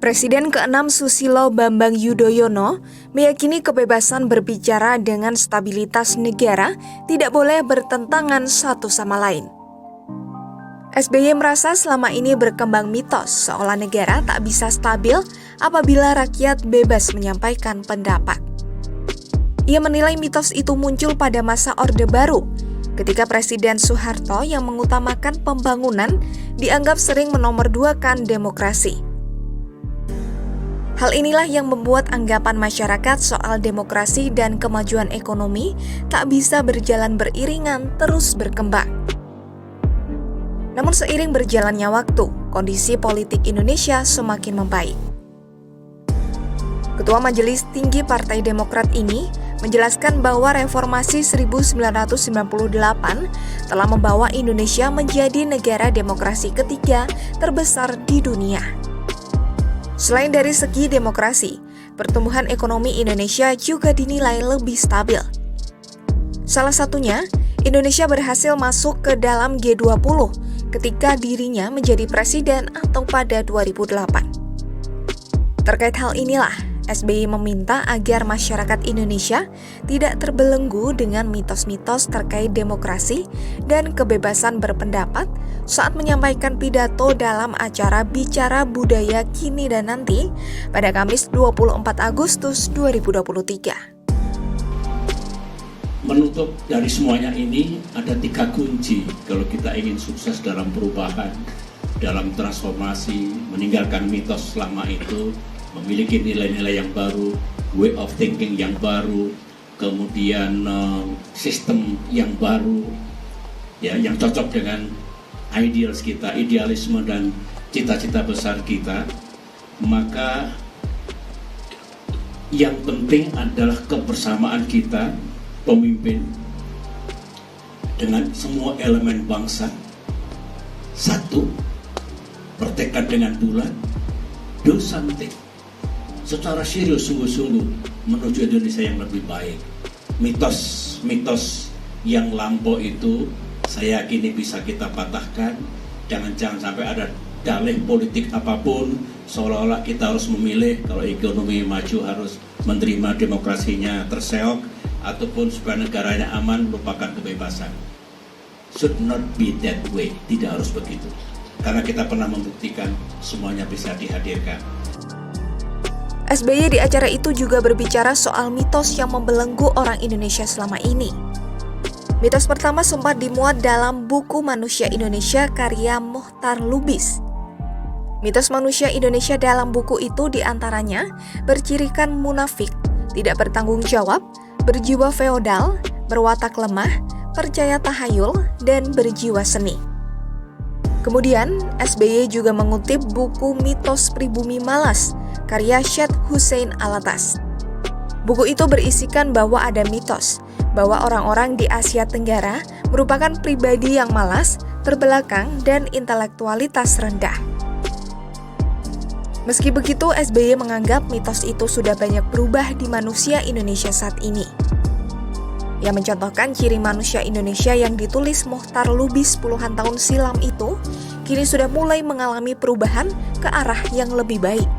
Presiden ke-6 Susilo Bambang Yudhoyono meyakini kebebasan berbicara dengan stabilitas negara tidak boleh bertentangan satu sama lain. SBY merasa selama ini berkembang mitos seolah negara tak bisa stabil apabila rakyat bebas menyampaikan pendapat. Ia menilai mitos itu muncul pada masa Orde Baru, ketika Presiden Soeharto yang mengutamakan pembangunan dianggap sering menomorduakan demokrasi. Hal inilah yang membuat anggapan masyarakat soal demokrasi dan kemajuan ekonomi tak bisa berjalan beriringan terus berkembang. Namun seiring berjalannya waktu, kondisi politik Indonesia semakin membaik. Ketua Majelis Tinggi Partai Demokrat ini menjelaskan bahwa reformasi 1998 telah membawa Indonesia menjadi negara demokrasi ketiga terbesar di dunia. Selain dari segi demokrasi, pertumbuhan ekonomi Indonesia juga dinilai lebih stabil. Salah satunya, Indonesia berhasil masuk ke dalam G20 ketika dirinya menjadi presiden atau pada 2008. Terkait hal inilah, SBY meminta agar masyarakat Indonesia tidak terbelenggu dengan mitos-mitos terkait demokrasi dan kebebasan berpendapat saat menyampaikan pidato dalam acara Bicara Budaya Kini dan Nanti pada Kamis 24 Agustus 2023. Menutup dari semuanya ini ada 3 kunci kalau kita ingin sukses dalam perubahan, dalam transformasi, meninggalkan mitos selama itu, memiliki nilai-nilai yang baru, way of thinking yang baru, kemudian sistem yang baru, ya, yang cocok dengan ideals kita, idealisme dan cita-cita besar kita. Maka yang penting adalah kebersamaan kita, pemimpin, dengan semua elemen bangsa. Satu, bertekad dengan bulat, do something secara serius, sungguh-sungguh menuju Indonesia yang lebih baik. Mitos yang lampau itu saya yakini bisa kita patahkan. Jangan sampai ada dalih politik apapun seolah-olah kita harus memilih kalau ekonomi maju harus menerima demokrasinya terseok, ataupun supaya negaranya aman merupakan kebebasan. Should not be that way. Tidak harus begitu. Karena kita pernah membuktikan semuanya bisa dihadirkan. SBY di acara itu juga berbicara soal mitos yang membelenggu orang Indonesia selama ini. Mitos pertama sempat dimuat dalam buku Manusia Indonesia karya Mohtar Lubis. Mitos manusia Indonesia dalam buku itu diantaranya bercirikan munafik, tidak bertanggung jawab, berjiwa feodal, berwatak lemah, percaya tahayul, dan berjiwa seni. Kemudian, SBY juga mengutip buku Mitos Pribumi Malas, karya Syed Hussein Alatas. Buku itu berisikan bahwa ada mitos, bahwa orang-orang di Asia Tenggara merupakan pribadi yang malas, terbelakang, dan intelektualitas rendah. Meski begitu, SBY menganggap mitos itu sudah banyak berubah di manusia Indonesia saat ini. Ia mencontohkan ciri manusia Indonesia yang ditulis Mohtar Lubis puluhan tahun silam itu, kini sudah mulai mengalami perubahan ke arah yang lebih baik.